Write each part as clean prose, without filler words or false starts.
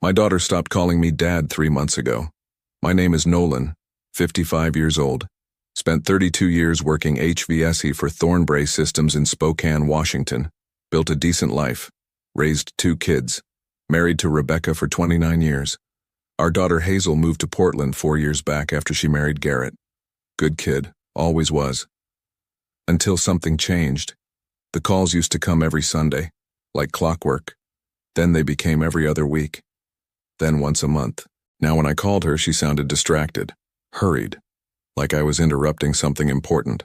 My daughter stopped calling me Dad 3 months ago. My name is Nolan, 55 years old. Spent 32 years working HVAC for Thornbrae Systems in Spokane, Washington. Built a decent life. Raised 2 kids. Married to Rebecca for 29 years. Our daughter Hazel moved to Portland 4 years back after she married Garrett. Good kid, always was. Until something changed. The calls used to come every Sunday, like clockwork. Then they became every other week. Then once a month. Now when I called her, she sounded distracted, hurried, like I was interrupting something important.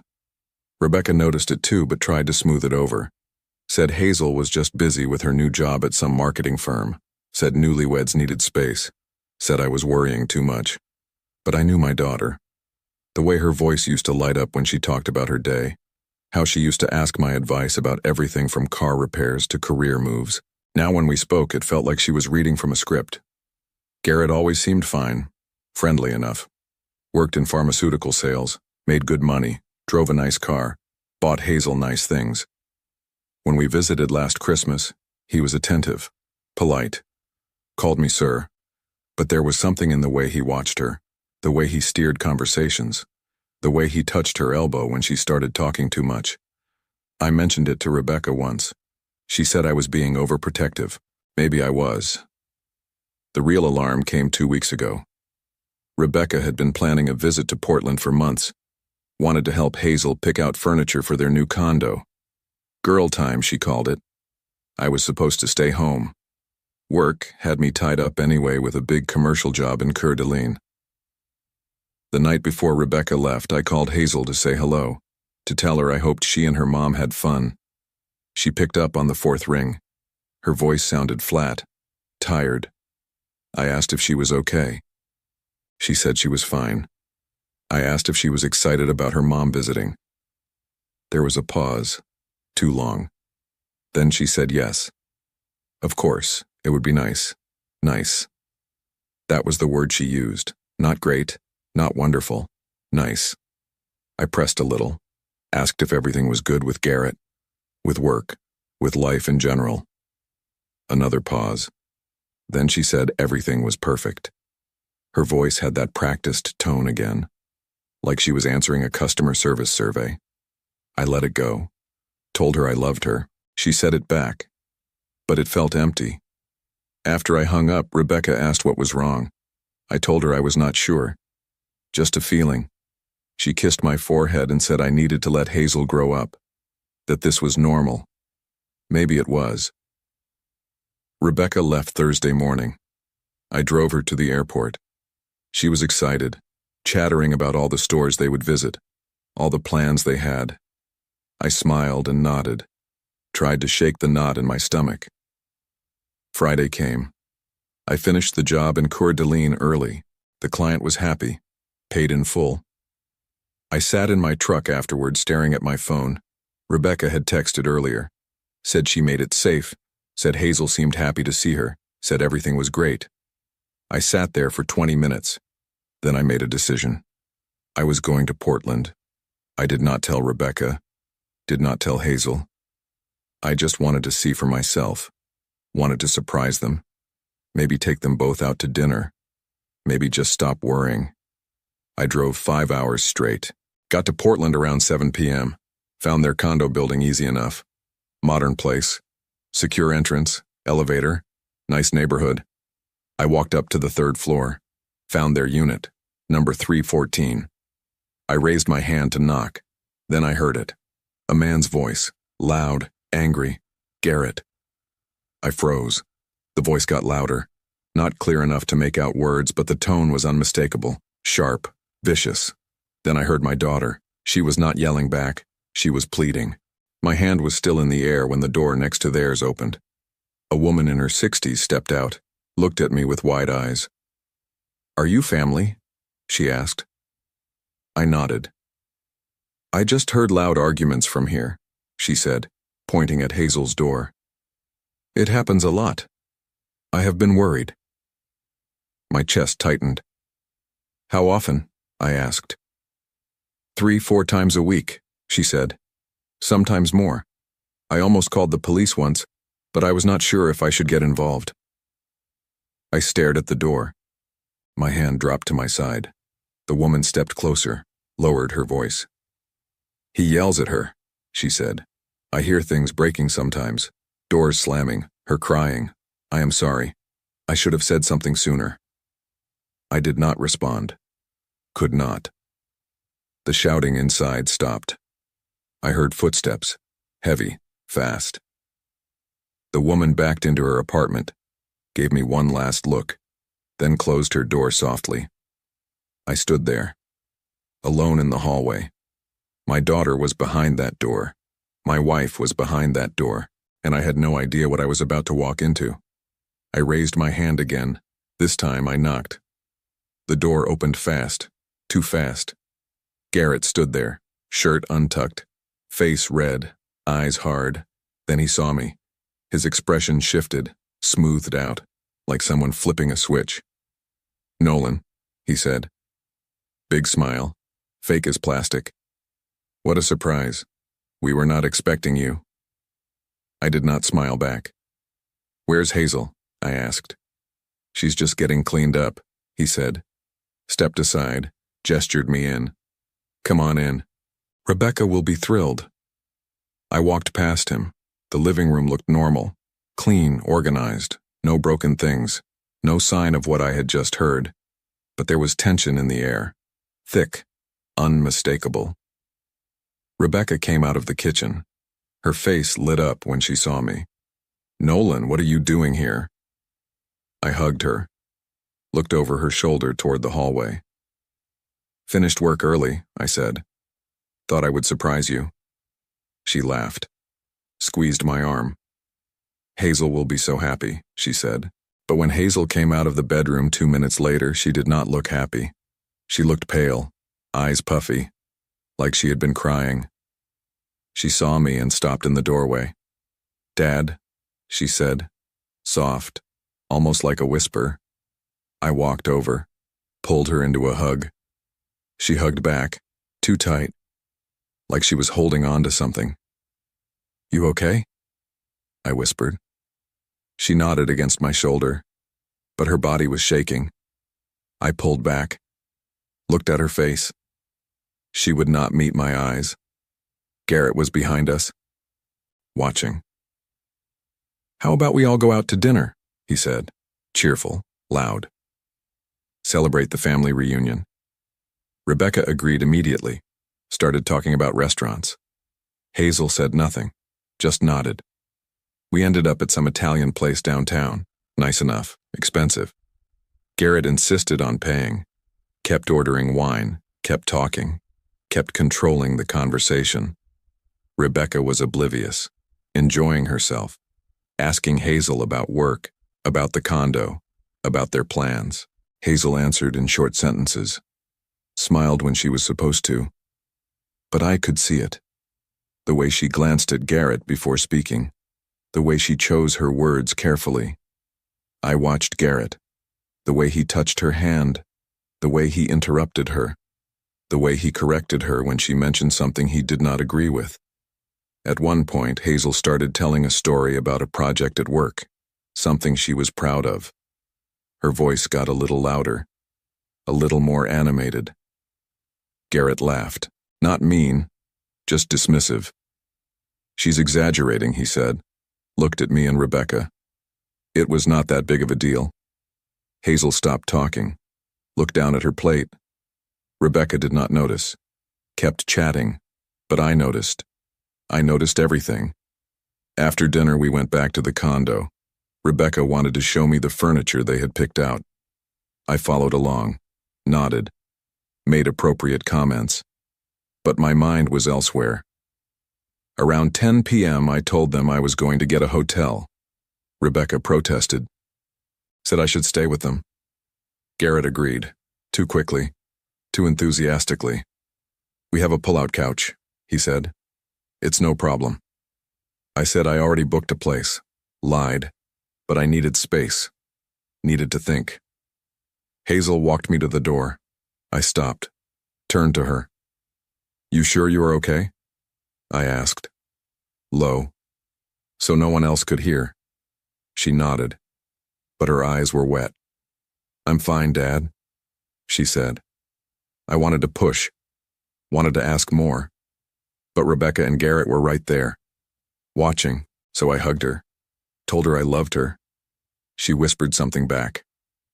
Rebecca noticed it too, but tried to smooth it over. Said Hazel was just busy with her new job at some marketing firm. Said newlyweds needed space. Said I was worrying too much. But I knew my daughter. The way her voice used to light up when she talked about her day. How she used to ask my advice about everything from car repairs to career moves. Now when we spoke, it felt like she was reading from a script. Garrett always seemed fine, friendly enough. Worked in pharmaceutical sales, made good money, drove a nice car, bought Hazel nice things. When we visited last Christmas, he was attentive, polite, called me sir. But there was something in the way he watched her, the way he steered conversations, the way he touched her elbow when she started talking too much. I mentioned it to Rebecca once. She said I was being overprotective. Maybe I was. The real alarm came 2 weeks ago. Rebecca had been planning a visit to Portland for months. Wanted to help Hazel pick out furniture for their new condo. Girl time, she called it. I was supposed to stay home. Work had me tied up anyway with a big commercial job in Coeur d'Alene. The night before Rebecca left, I called Hazel to say hello, to tell her I hoped she and her mom had fun. She picked up on the 4th ring. Her voice sounded flat, tired. I asked if she was okay. She said she was fine. I asked if she was excited about her mom visiting. There was a pause, too long. Then she said yes. Of course, it would be nice. Nice. That was the word she used. Not great, not wonderful, nice. I pressed a little, asked if everything was good with Garrett, with work, with life in general. Another pause. Then she said everything was perfect. Her voice had that practiced tone again, like she was answering a customer service survey. I let it go, told her I loved her. She said it back, but it felt empty. After I hung up, Rebecca asked what was wrong. I told her I was not sure. Just a feeling. She kissed my forehead and said I needed to let Hazel grow up, that this was normal. Maybe it was. Rebecca left Thursday morning. I drove her to the airport. She was excited, chattering about all the stores they would visit, all the plans they had. I smiled and nodded, tried to shake the knot in my stomach. Friday came. I finished the job in Coeur d'Alene early. The client was happy, paid in full. I sat in my truck afterward staring at my phone. Rebecca had texted earlier, said she made it safe, said Hazel seemed happy to see her, said everything was great. I sat there for 20 minutes. Then I made a decision. I was going to Portland. I did not tell Rebecca, did not tell Hazel. I just wanted to see for myself, wanted to surprise them, maybe take them both out to dinner, maybe just stop worrying. I drove 5 hours straight, got to Portland around 7 p.m., found their condo building easy enough. Modern place, secure entrance, elevator, nice neighborhood. I walked up to the 3rd floor, found their unit, number 314. I raised my hand to knock. Then I heard it. A man's voice, loud, angry. Garrett. I froze. The voice got louder. Not clear enough to make out words, but the tone was unmistakable, sharp, vicious. Then I heard my daughter. She was not yelling back. She was pleading. My hand was still in the air when the door next to theirs opened. A woman in her 60s stepped out, looked at me with wide eyes. "Are you family?" she asked. I nodded. "I just heard loud arguments from here," she said, pointing at Hazel's door. "It happens a lot. I have been worried." My chest tightened. "How often?" I asked. 3-4 times a week," she said. "Sometimes more. I almost called the police once, but I was not sure if I should get involved." I stared at the door. My hand dropped to my side. The woman stepped closer, lowered her voice. "He yells at her," she said. "I hear things breaking sometimes. Doors slamming, her crying. I am sorry. I should have said something sooner." I did not respond. Could not. The shouting inside stopped. I heard footsteps, heavy, fast. The woman backed into her apartment, gave me one last look, then closed her door softly. I stood there, alone in the hallway. My daughter was behind that door. My wife was behind that door, and I had no idea what I was about to walk into. I raised my hand again. This time I knocked. The door opened fast, too fast. Garrett stood there, shirt untucked, face red, eyes hard. Then he saw me. His expression shifted, smoothed out, like someone flipping a switch. "Nolan," he said. Big smile, fake as plastic. "What a surprise. We were not expecting you." I did not smile back. "Where's Hazel?" I asked. "She's just getting cleaned up," he said. Stepped aside, gestured me in. "Come on in. Rebecca will be thrilled." I walked past him. The living room looked normal, clean, organized, no broken things, no sign of what I had just heard. But there was tension in the air, thick, unmistakable. Rebecca came out of the kitchen. Her face lit up when she saw me. "Nolan, what are you doing here?" I hugged her, looked over her shoulder toward the hallway. "Finished work early," I said. "Thought I would surprise you." She laughed, squeezed my arm. "Hazel will be so happy," she said. But when Hazel came out of the bedroom 2 minutes later, she did not look happy. She looked pale, eyes puffy, like she had been crying. She saw me and stopped in the doorway. "Dad," she said, soft, almost like a whisper. I walked over, pulled her into a hug. She hugged back, too tight, like she was holding on to something. "You okay?" I whispered. She nodded against my shoulder, but her body was shaking. I pulled back, looked at her face. She would not meet my eyes. Garrett was behind us, watching. "How about we all go out to dinner?" he said, cheerful, loud. "Celebrate the family reunion." Rebecca agreed immediately, started talking about restaurants. Hazel said nothing, just nodded. We ended up at some Italian place downtown, nice enough, expensive. Garrett insisted on paying, kept ordering wine, kept talking, kept controlling the conversation. Rebecca was oblivious, enjoying herself, asking Hazel about work, about the condo, about their plans. Hazel answered in short sentences, smiled when she was supposed to. But I could see it. The way she glanced at Garrett before speaking, the way she chose her words carefully. I watched Garrett, the way he touched her hand, the way he interrupted her, the way he corrected her when she mentioned something he did not agree with. At one point, Hazel started telling a story about a project at work, something she was proud of. Her voice got a little louder, a little more animated. Garrett laughed, not mean, just dismissive. "She's exaggerating," he said, looked at me and Rebecca. It was not that big of a deal. Hazel stopped talking, looked down at her plate. Rebecca did not notice, kept chatting, but I noticed. I noticed everything. After dinner, we went back to the condo. Rebecca wanted to show me the furniture they had picked out. I followed along, nodded, made appropriate comments. But my mind was elsewhere. Around 10 p.m., I told them I was going to get a hotel. Rebecca protested, said I should stay with them. Garrett agreed, too quickly, too enthusiastically. "We have a pull-out couch," he said. "It's no problem." I said I already booked a place, lied, but I needed space, needed to think. Hazel walked me to the door. I stopped, turned to her. "You sure you are okay?" I asked, low, so no one else could hear. She nodded, but her eyes were wet. I'm fine, Dad, she said. I wanted to push, wanted to ask more. But Rebecca and Garrett were right there, watching, so I hugged her, told her I loved her. She whispered something back,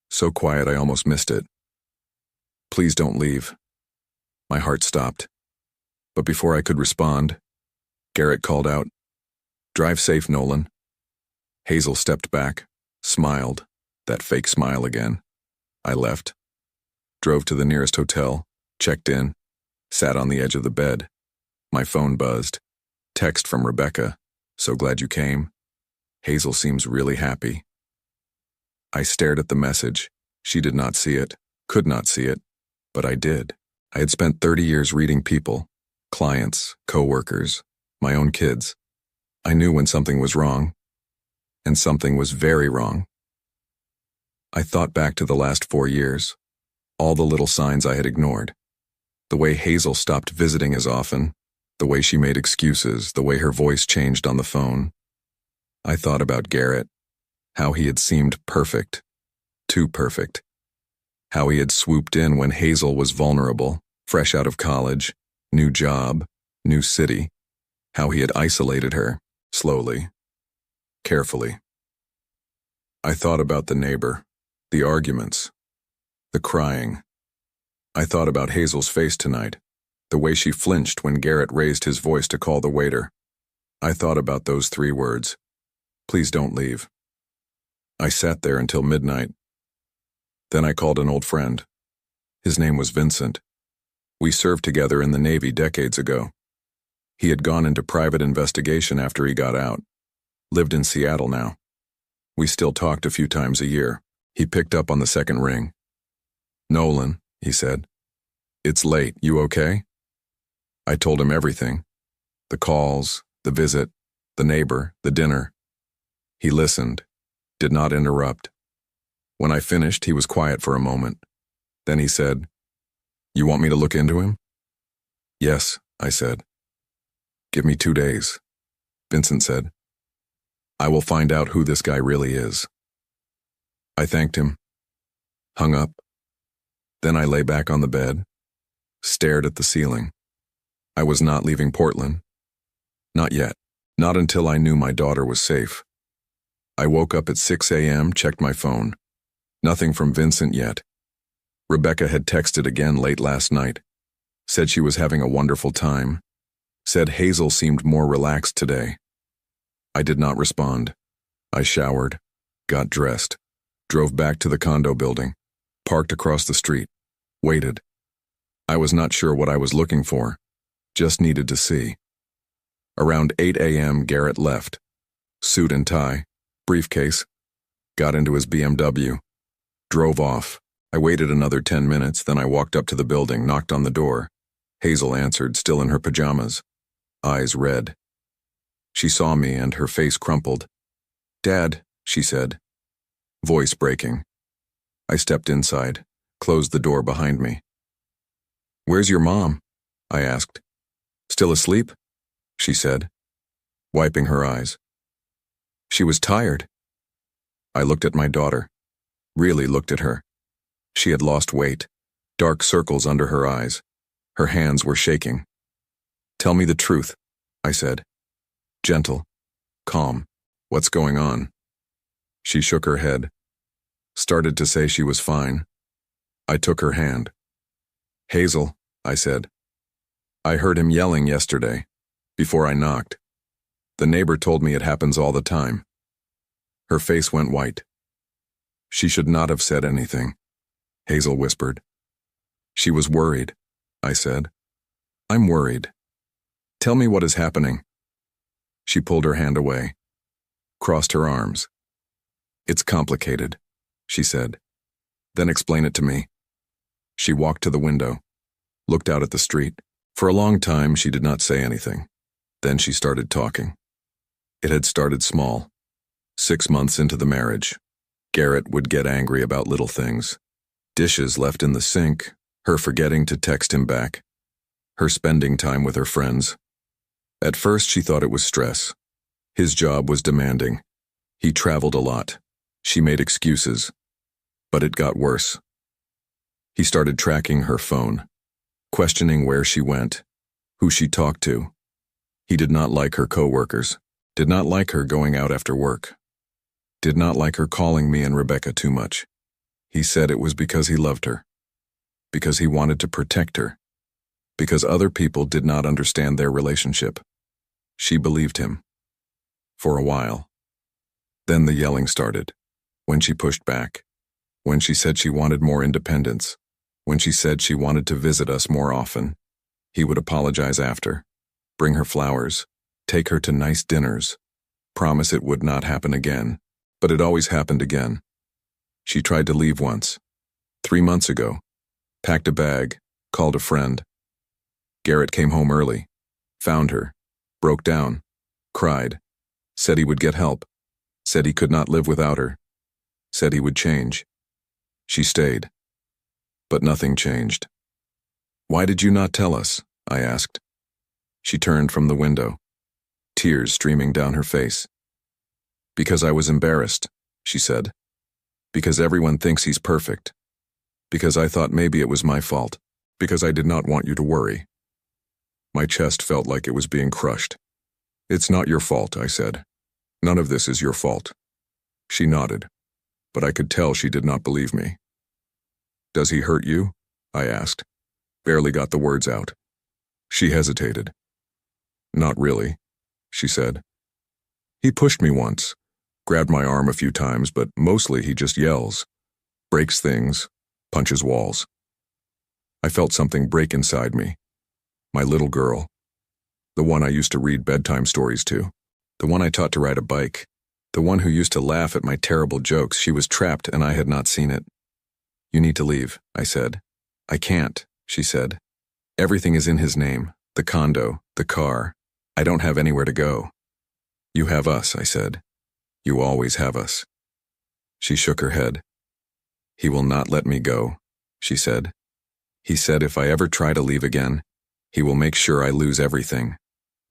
so quiet I almost missed it. Please don't leave. My heart stopped. But before I could respond, Garrett called out, Drive safe, Nolan. Hazel stepped back, smiled, that fake smile again. I left, drove to the nearest hotel, checked in, sat on the edge of the bed. My phone buzzed. Text from Rebecca, so glad you came. Hazel seems really happy. I stared at the message. She did not see it, could not see it, but I did. I had spent 30 years reading people, clients, co-workers, my own kids. I knew when something was wrong, and something was very wrong. I thought back to the last 4 years, all the little signs I had ignored. The way Hazel stopped visiting as often, the way she made excuses, the way her voice changed on the phone. I thought about Garrett, how he had seemed perfect, too perfect. How he had swooped in when Hazel was vulnerable, fresh out of college, new job, new city. How he had isolated her, slowly, carefully. I thought about the neighbor, the arguments, the crying. I thought about Hazel's face tonight, the way she flinched when Garrett raised his voice to call the waiter. I thought about those 3 words. Please don't leave. I sat there until midnight. Then I called an old friend. His name was Vincent. We served together in the Navy decades ago. He had gone into private investigation after he got out. Lived in Seattle now. We still talked a few times a year. He picked up on the second ring. Nolan, he said. It's late, you okay? I told him everything. The calls, the visit, the neighbor, the dinner. He listened, did not interrupt. When I finished, he was quiet for a moment. Then he said, You want me to look into him? Yes, I said. Give me 2 days. Vincent said, I will find out who this guy really is. I thanked him, hung up. Then I lay back on the bed, stared at the ceiling. I was not leaving Portland. Not yet. Not until I knew my daughter was safe. I woke up at 6 a.m., checked my phone. Nothing from Vincent yet. Rebecca had texted again late last night. Said she was having a wonderful time. Said Hazel seemed more relaxed today. I did not respond. I showered, got dressed, drove back to the condo building, parked across the street, waited. I was not sure what I was looking for, just needed to see. Around 8 a.m., Garrett left. Suit and tie, briefcase, got into his BMW, drove off. I waited another 10 minutes, then I walked up to the building, knocked on the door. Hazel answered, still in her pajamas, eyes red. She saw me and her face crumpled. Dad, she said, voice breaking. I stepped inside, closed the door behind me. Where's your mom? I asked. Still asleep? She said, wiping her eyes. She was tired. I looked at my daughter, really looked at her. She had lost weight, dark circles under her eyes. Her hands were shaking. Tell me the truth, I said. Gentle, calm. What's going on? She shook her head, started to say she was fine. I took her hand. Hazel, I said. I heard him yelling yesterday, before I knocked. The neighbor told me it happens all the time. Her face went white. She should not have said anything, Hazel whispered. She was worried, I said. I'm worried. Tell me what is happening. She pulled her hand away, crossed her arms. It's complicated, she said. Then explain it to me. She walked to the window, looked out at the street. For a long time, she did not say anything. Then she started talking. It had started small. 6 months into the marriage, Garrett would get angry about little things. Dishes left in the sink, her forgetting to text him back, her spending time with her friends. At first, she thought it was stress. His job was demanding. He traveled a lot. She made excuses. But it got worse. He started tracking her phone, questioning where she went, who she talked to. He did not like her coworkers, did not like her going out after work, did not like her calling me and Rebecca too much. He said it was because he loved her, because he wanted to protect her, because other people did not understand their relationship. She believed him. For a while. Then the yelling started. When she pushed back. When she said she wanted more independence. When she said she wanted to visit us more often. He would apologize after. Bring her flowers. Take her to nice dinners. Promise it would not happen again. But it always happened again. She tried to leave once. 3 months ago. Packed a bag. Called a friend. Garrett came home early. Found her. Broke down. Cried. Said he would get help. Said he could not live without her. Said he would change. She stayed. But nothing changed. Why did you not tell us? I asked. She turned from the window, tears streaming down her face. Because I was embarrassed, she said. Because everyone thinks he's perfect. Because I thought maybe it was my fault. Because I did not want you to worry. My chest felt like it was being crushed. It's not your fault, I said. None of this is your fault. She nodded, but I could tell she did not believe me. Does he hurt you? I asked. Barely got the words out. She hesitated. Not really, she said. He pushed me once, grabbed my arm a few times, but mostly he just yells, breaks things, punches walls. I felt something break inside me. My little girl. The one I used to read bedtime stories to. The one I taught to ride a bike. The one who used to laugh at my terrible jokes. She was trapped and I had not seen it. You need to leave, I said. I can't, she said. Everything is in his name. The condo, the car. I don't have anywhere to go. You have us, I said. You always have us. She shook her head. He will not let me go, she said. He said if I ever try to leave again, he will make sure I lose everything.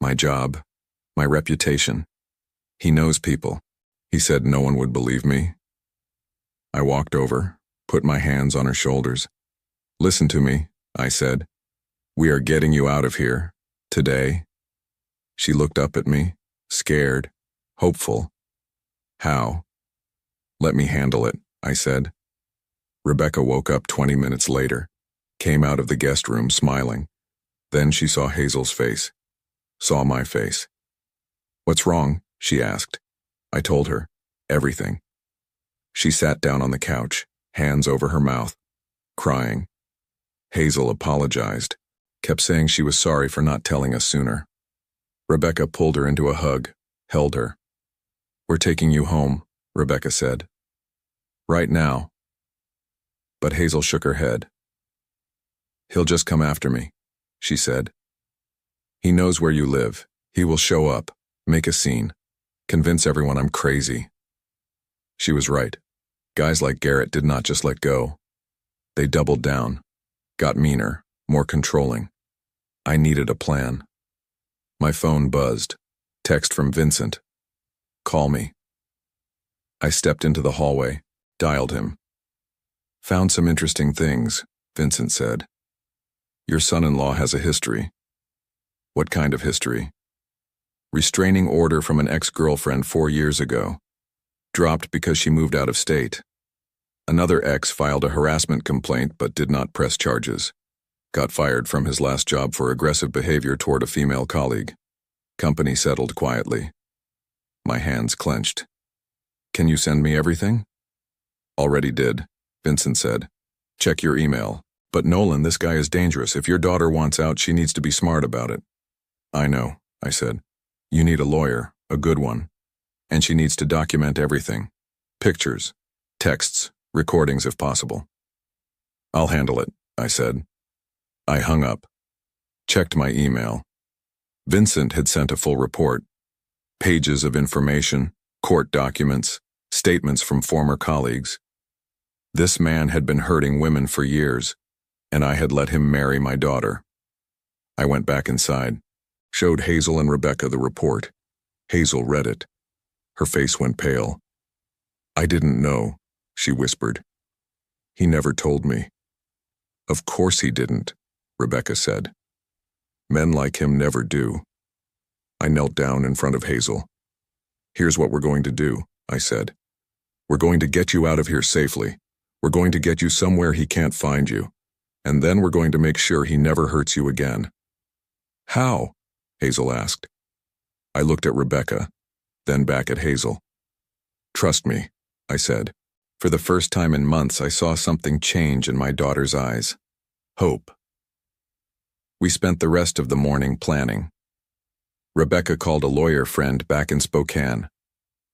My job, my reputation. He knows people. He said no one would believe me. I walked over, put my hands on her shoulders. Listen to me, I said. We are getting you out of here, today. She looked up at me, scared, hopeful. How? Let me handle it, I said. Rebecca woke up 20 minutes later, came out of the guest room smiling. Then she saw Hazel's face, saw my face. What's wrong? She asked. I told her, everything. She sat down on the couch, hands over her mouth, crying. Hazel apologized, kept saying she was sorry for not telling us sooner. Rebecca pulled her into a hug, held her. We're taking you home, Rebecca said. Right now. But Hazel shook her head. He'll just come after me, she said. He knows where you live. He will show up, make a scene, convince everyone I'm crazy. She was right. Guys like Garrett did not just let go. They doubled down, got meaner, more controlling. I needed a plan. My phone buzzed. Text from Vincent. Call me. I stepped into the hallway, dialed him. Found some interesting things, Vincent said. Your son-in-law has a history. What kind of history? Restraining order from an ex-girlfriend 4 years ago. Dropped because she moved out of state. Another ex filed a harassment complaint but did not press charges. Got fired from his last job for aggressive behavior toward a female colleague. Company settled quietly. My hands clenched. Can you send me everything? Already did, Vincent said. Check your email. But Nolan, this guy is dangerous. If your daughter wants out, she needs to be smart about it. I know, I said. You need a lawyer, a good one. And she needs to document everything. Pictures, texts, recordings if possible. I'll handle it, I said. I hung up. Checked my email. Vincent had sent a full report. Pages of information, court documents, statements from former colleagues. This man had been hurting women for years, and I had let him marry my daughter. I went back inside, showed Hazel and Rebecca the report. Hazel read it. Her face went pale. I didn't know, she whispered. He never told me. Of course he didn't, Rebecca said. Men like him never do. I knelt down in front of Hazel. Here's what we're going to do, I said. We're going to get you out of here safely. We're going to get you somewhere he can't find you. And then we're going to make sure he never hurts you again. How? Hazel asked. I looked at Rebecca, then back at Hazel. Trust me, I said. For the first time in months, I saw something change in my daughter's eyes. Hope. We spent the rest of the morning planning. Rebecca called a lawyer friend back in Spokane,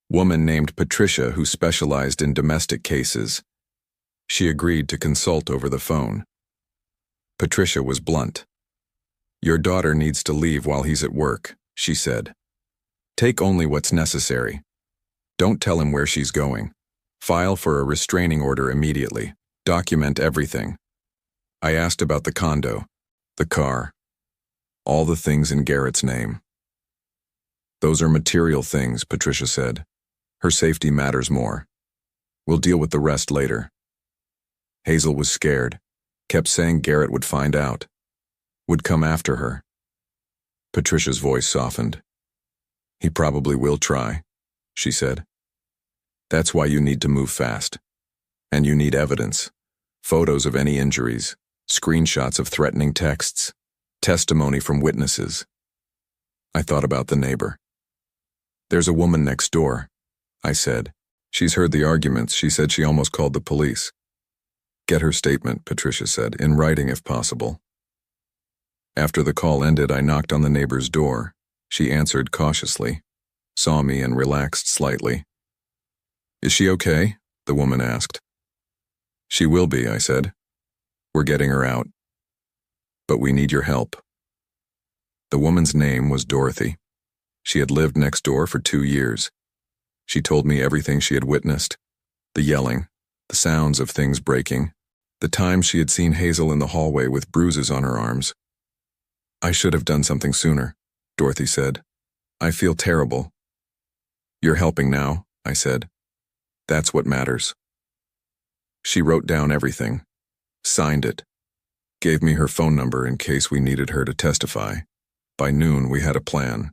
woman named Patricia who specialized in domestic cases. She agreed to consult over the phone. Patricia was blunt. Your daughter needs to leave while he's at work, she said. Take only what's necessary. Don't tell him where she's going. File for a restraining order immediately. Document everything. I asked about the condo, the car, all the things in Garrett's name. Those are material things, Patricia said. Her safety matters more. We'll deal with the rest later. Hazel was scared, kept saying Garrett would find out, would come after her. Patricia's voice softened. He probably will try, she said. That's why you need to move fast. And you need evidence. Photos of any injuries, screenshots of threatening texts, testimony from witnesses. I thought about the neighbor. There's a woman next door, I said. She's heard the arguments. She said she almost called the police. Get her statement, Patricia said, in writing if possible. After the call ended, I knocked on the neighbor's door. She answered cautiously, saw me and relaxed slightly. Is she okay? The woman asked. She will be, I said. We're getting her out. But we need your help. The woman's name was Dorothy. She had lived next door for 2 years. She told me everything she had witnessed, the yelling, the sounds of things breaking, the times she had seen Hazel in the hallway with bruises on her arms. I should have done something sooner, Dorothy said. I feel terrible. You're helping now, I said. That's what matters. She wrote down everything, signed it, gave me her phone number in case we needed her to testify. By noon, we had a plan.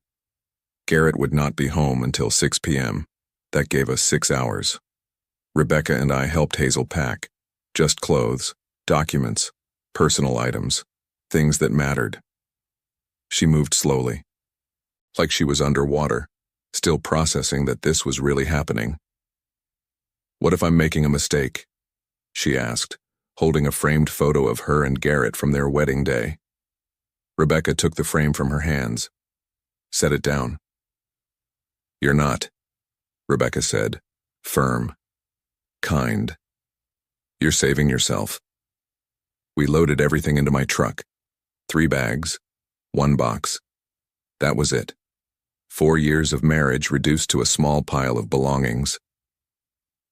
Garrett would not be home until 6 p.m. That gave us 6 hours. Rebecca and I helped Hazel pack. Just clothes, documents, personal items, things that mattered. She moved slowly, like she was underwater, still processing that this was really happening. What if I'm making a mistake? She asked, holding a framed photo of her and Garrett from their wedding day. Rebecca took the frame from her hands. Set it down. You're not, Rebecca said, firm, kind. You're saving yourself. We loaded everything into my truck. 3 bags, 1 box. That was it. 4 years of marriage reduced to a small pile of belongings.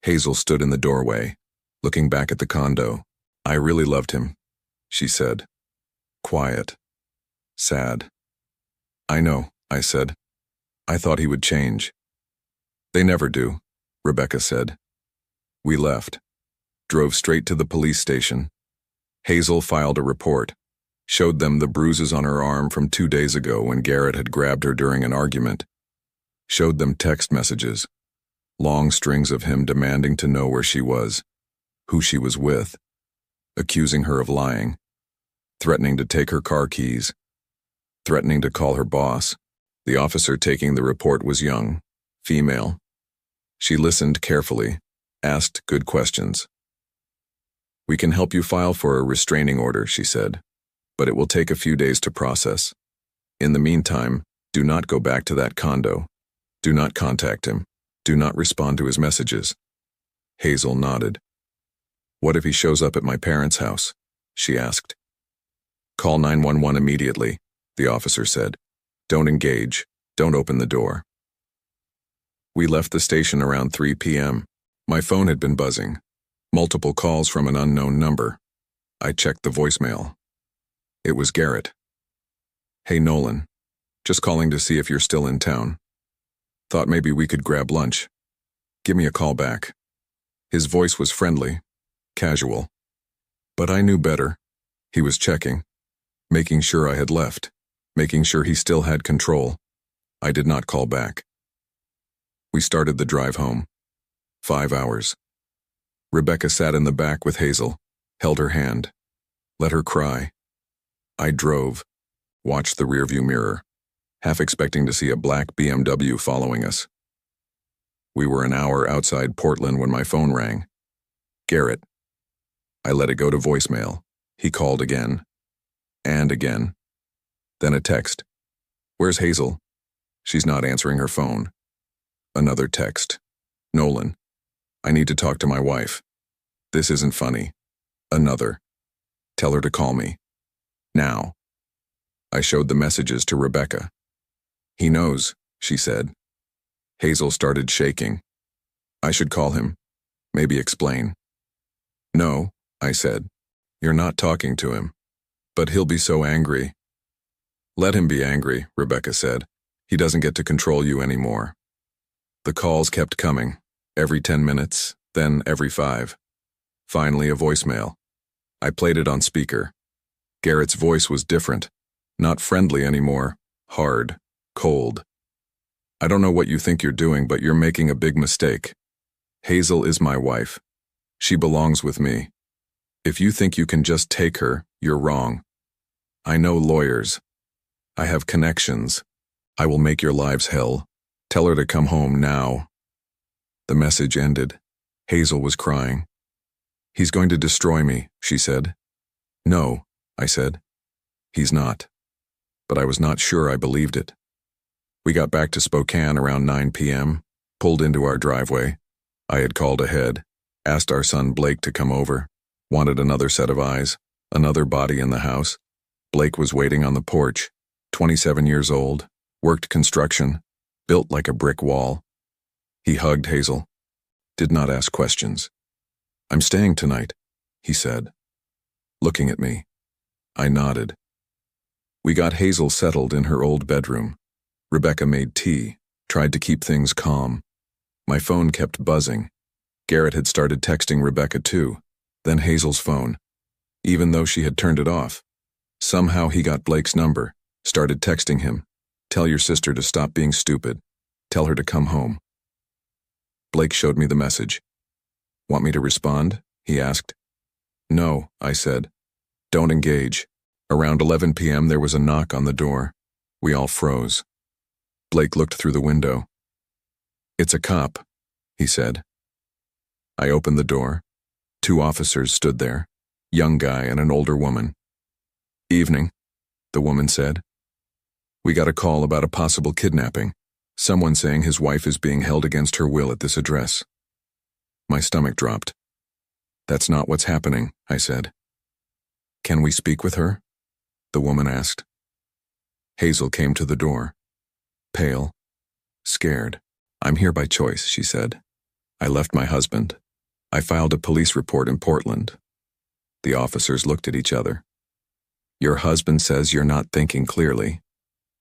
Hazel stood in the doorway, looking back at the condo. I really loved him, she said. Quiet. Sad. I know, I said. I thought he would change. They never do, Rebecca said. We left. Drove straight to the police station. Hazel filed a report. Showed them the bruises on her arm from 2 days ago when Garrett had grabbed her during an argument. Showed them text messages. Long strings of him demanding to know where she was, who she was with, accusing her of lying, threatening to take her car keys, threatening to call her boss. The officer taking the report was young, female. She listened carefully, asked good questions. We can help you file for a restraining order, she said, but it will take a few days to process. In the meantime, do not go back to that condo. Do not contact him. Do not respond to his messages. Hazel nodded. What if he shows up at my parents' house? She asked. Call 911 immediately, the officer said. Don't engage. Don't open the door. We left the station around 3 p.m. My phone had been buzzing. Multiple calls from an unknown number. I checked the voicemail. It was Garrett. Hey, Nolan. Just calling to see if you're still in town. Thought maybe we could grab lunch. Give me a call back. His voice was friendly, casual. But I knew better. He was checking, making sure I had left, making sure he still had control. I did not call back. We started the drive home. 5 hours. Rebecca sat in the back with Hazel, held her hand, let her cry. I drove, watched the rearview mirror, half expecting to see a black BMW following us. We were an hour outside Portland when my phone rang. Garrett. I let it go to voicemail. He called again. And again. Then a text. Where's Hazel? She's not answering her phone. Another text. Nolan. I need to talk to my wife. This isn't funny. Another. Tell her to call me. Now. I showed the messages to Rebecca. He knows, she said. Hazel started shaking. I should call him. Maybe explain. No, I said. You're not talking to him. But he'll be so angry. Let him be angry, Rebecca said. He doesn't get to control you anymore. The calls kept coming, every 10 minutes, then every 5. Finally, a voicemail. I played it on speaker. Garrett's voice was different, not friendly anymore, hard, cold. I don't know what you think you're doing, but you're making a big mistake. Hazel is my wife. She belongs with me. If you think you can just take her, you're wrong. I know lawyers. I have connections. I will make your lives hell. Tell her to come home now. The message ended. Hazel was crying. He's going to destroy me, she said. No, I said. He's not. But I was not sure I believed it. We got back to Spokane around 9 p.m., pulled into our driveway. I had called ahead, asked our son Blake to come over, wanted another set of eyes, another body in the house. Blake was waiting on the porch, 27 years old, worked construction, built like a brick wall. He hugged Hazel, did not ask questions. I'm staying tonight, he said, looking at me. I nodded. We got Hazel settled in her old bedroom. Rebecca made tea, tried to keep things calm. My phone kept buzzing. Garrett had started texting Rebecca too, then Hazel's phone. Even though she had turned it off. Somehow he got Blake's number, started texting him. Tell your sister to stop being stupid. Tell her to come home. Blake showed me the message. Want me to respond? He asked. No, I said. Don't engage. Around 11 p.m. there was a knock on the door. We all froze. Blake looked through the window. It's a cop, he said. I opened the door. 2 officers stood there, young guy and an older woman. Evening, the woman said. We got a call about a possible kidnapping. Someone saying his wife is being held against her will at this address. My stomach dropped. That's not what's happening, I said. Can we speak with her? The woman asked. Hazel came to the door. Pale, scared. I'm here by choice, she said. I left my husband. I filed a police report in Portland. The officers looked at each other. Your husband says you're not thinking clearly,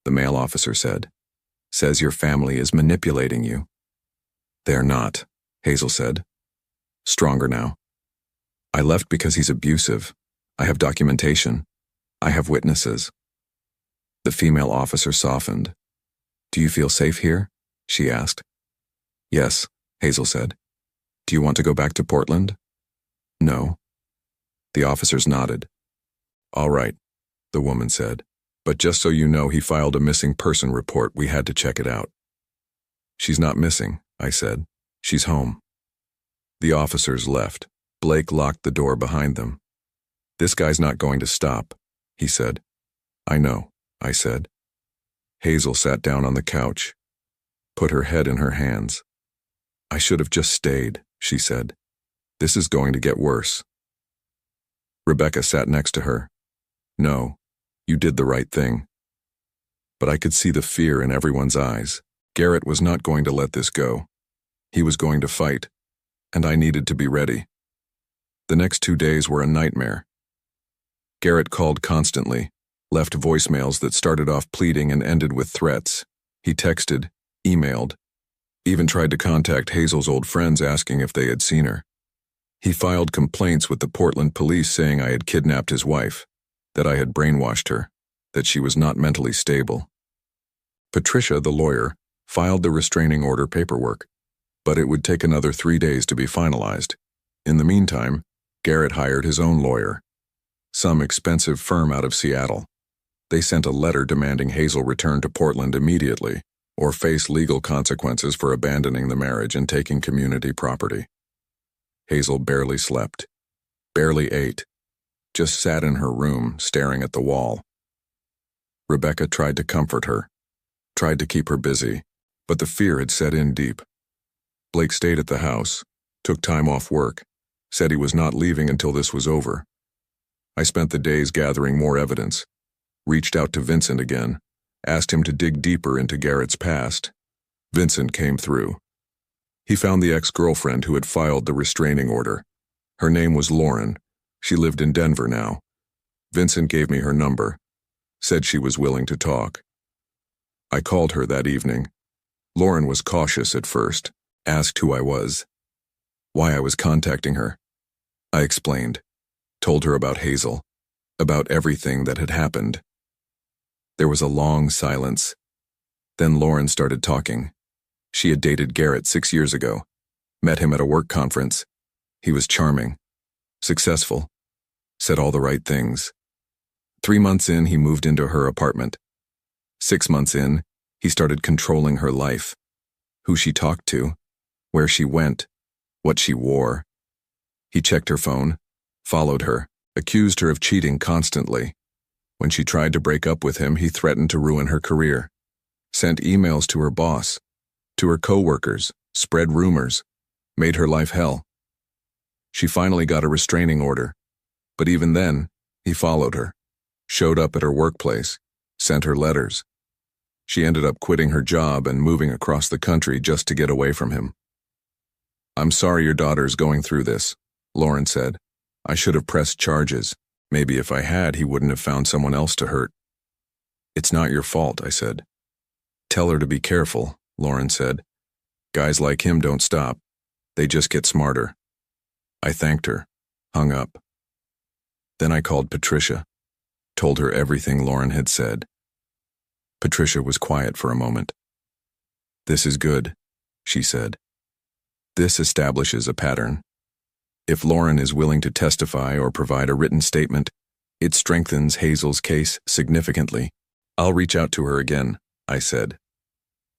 the male officer said. Says your family is manipulating you. They're not, Hazel said. Stronger now. I left because he's abusive. I have documentation. I have witnesses. The female officer softened. Do you feel safe here? She asked. Yes, Hazel said. Do you want to go back to Portland? No. The officers nodded. All right, the woman said. But just so you know, he filed a missing person report. We had to check it out. She's not missing, I said. She's home. The officers left. Blake locked the door behind them. This guy's not going to stop, he said. I know, I said. Hazel sat down on the couch, put her head in her hands. I should have just stayed, she said. This is going to get worse. Rebecca sat next to her. No, you did the right thing. But I could see the fear in everyone's eyes. Garrett was not going to let this go. He was going to fight, and I needed to be ready. The next 2 days were a nightmare. Garrett called constantly, left voicemails that started off pleading and ended with threats. He texted, emailed, even tried to contact Hazel's old friends asking if they had seen her. He filed complaints with the Portland police saying I had kidnapped his wife, that I had brainwashed her, that she was not mentally stable. Patricia, the lawyer, filed the restraining order paperwork, but it would take another 3 days to be finalized. In the meantime, Garrett hired his own lawyer, some expensive firm out of Seattle. They sent a letter demanding Hazel return to Portland immediately or face legal consequences for abandoning the marriage and taking community property. Hazel barely slept, barely ate, just sat in her room staring at the wall. Rebecca tried to comfort her, tried to keep her busy, but the fear had set in deep. Blake stayed at the house, took time off work, said he was not leaving until this was over. I spent the days gathering more evidence, reached out to Vincent again, asked him to dig deeper into Garrett's past. Vincent came through. He found the ex-girlfriend who had filed the restraining order. Her name was Lauren. She lived in Denver now. Vincent gave me her number, said she was willing to talk. I called her that evening. Lauren was cautious at first, asked who I was, why I was contacting her. I explained, told her about Hazel, about everything that had happened. There was a long silence. Then Lauren started talking. She had dated Garrett 6 years ago, met him at a work conference. He was charming, successful, said all the right things. 3 months in, he moved into her apartment. 6 months in, he started controlling her life, who she talked to, where she went, what she wore. He checked her phone, followed her, accused her of cheating constantly. When she tried to break up with him, he threatened to ruin her career, sent emails to her boss, to her co-workers, spread rumors, made her life hell. She finally got a restraining order, but even then, he followed her, showed up at her workplace, sent her letters. She ended up quitting her job and moving across the country just to get away from him. "I'm sorry your daughter's going through this," Lauren said. "I should have pressed charges. Maybe if I had, he wouldn't have found someone else to hurt." "It's not your fault," I said. "Tell her to be careful," Lauren said. "Guys like him don't stop. They just get smarter." I thanked her, hung up. Then I called Patricia, told her everything Lauren had said. Patricia was quiet for a moment. "This is good," she said. "This establishes a pattern. If Lauren is willing to testify or provide a written statement, it strengthens Hazel's case significantly. I'll reach out to her again," I said.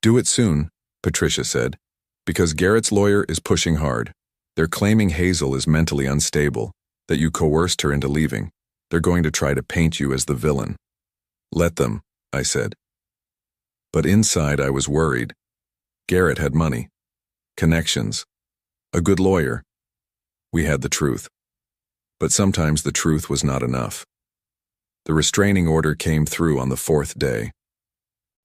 "Do it soon," Patricia said, "because Garrett's lawyer is pushing hard. They're claiming Hazel is mentally unstable, that you coerced her into leaving. They're going to try to paint you as the villain." "Let them," I said. But inside I was worried. Garrett had money, connections, a good lawyer. We had the truth. But sometimes the truth was not enough. The restraining order came through on the 4th day.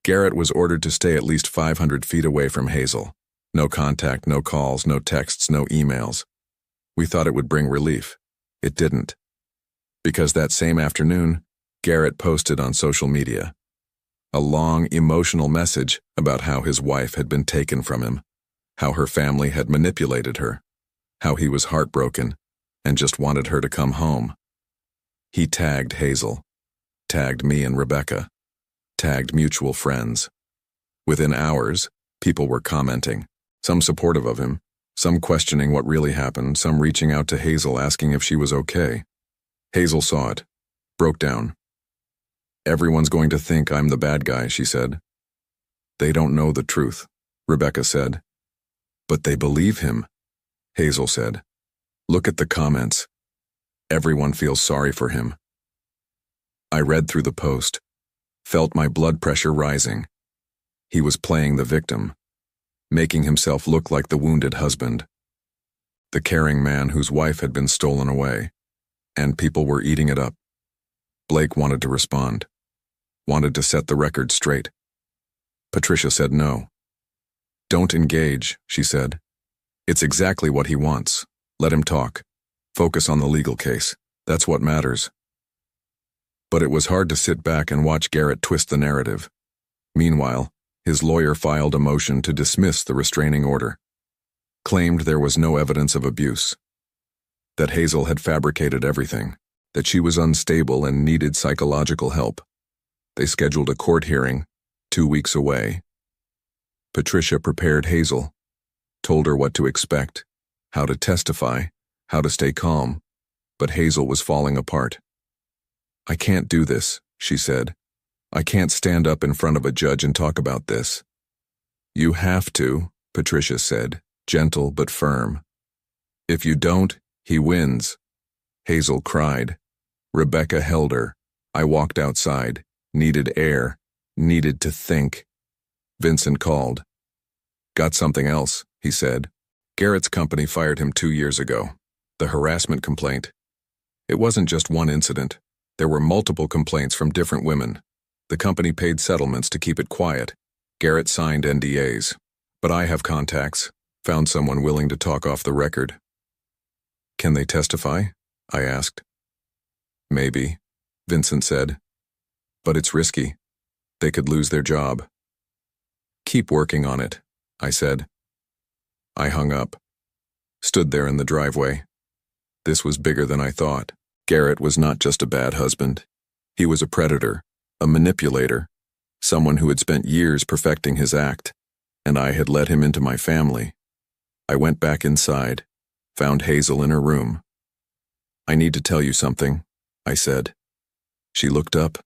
Garrett was ordered to stay at least 500 feet away from Hazel. No contact, no calls, no texts, no emails. We thought it would bring relief. It didn't. Because that same afternoon, Garrett posted on social media a long, emotional message about how his wife had been taken from him, how her family had manipulated her, how he was heartbroken and just wanted her to come home. He tagged Hazel, tagged me and Rebecca, tagged mutual friends. Within hours, people were commenting, some supportive of him, some questioning what really happened, some reaching out to Hazel asking if she was okay. Hazel saw it, broke down. "Everyone's going to think I'm the bad guy," she said. "They don't know the truth," Rebecca said. "But they believe him," Hazel said. "Look at the comments. Everyone feels sorry for him." I read through the post, felt my blood pressure rising. He was playing the victim, making himself look like the wounded husband, the caring man whose wife had been stolen away, and people were eating it up. Blake wanted to respond, wanted to set the record straight. Patricia said no. "Don't engage," she said. "It's exactly what he wants. Let him talk. Focus on the legal case. That's what matters." But it was hard to sit back and watch Garrett twist the narrative. Meanwhile, his lawyer filed a motion to dismiss the restraining order, claimed there was no evidence of abuse. that Hazel had fabricated everything, that she was unstable and needed psychological help. They scheduled a court hearing, 2 weeks away. Patricia prepared Hazel, told her what to expect, how to testify, how to stay calm, but Hazel was falling apart. "I can't do this," she said. "I can't stand up in front of a judge and talk about this." "You have to," Patricia said, gentle but firm. "If you don't, he wins." Hazel cried. Rebecca held her. I walked outside, needed air, needed to think. Vincent called. "Got something else," he said. Garrett's company fired him 2 years ago. The harassment complaint. It wasn't just one incident. There were multiple complaints from different women. The company paid settlements to keep it quiet. Garrett signed NDAs. But I have contacts. Found someone willing to talk off the record. "Can they testify?" I asked. "Maybe," Vincent said. "But it's risky. They could lose their job." "Keep working on it," I said. I hung up. Stood there in the driveway. This was bigger than I thought. Garrett was not just a bad husband. He was a predator, a manipulator, someone who had spent years perfecting his act, and I had let him into my family. I went back inside, found Hazel in her room. "I need to tell you something," I said. She looked up.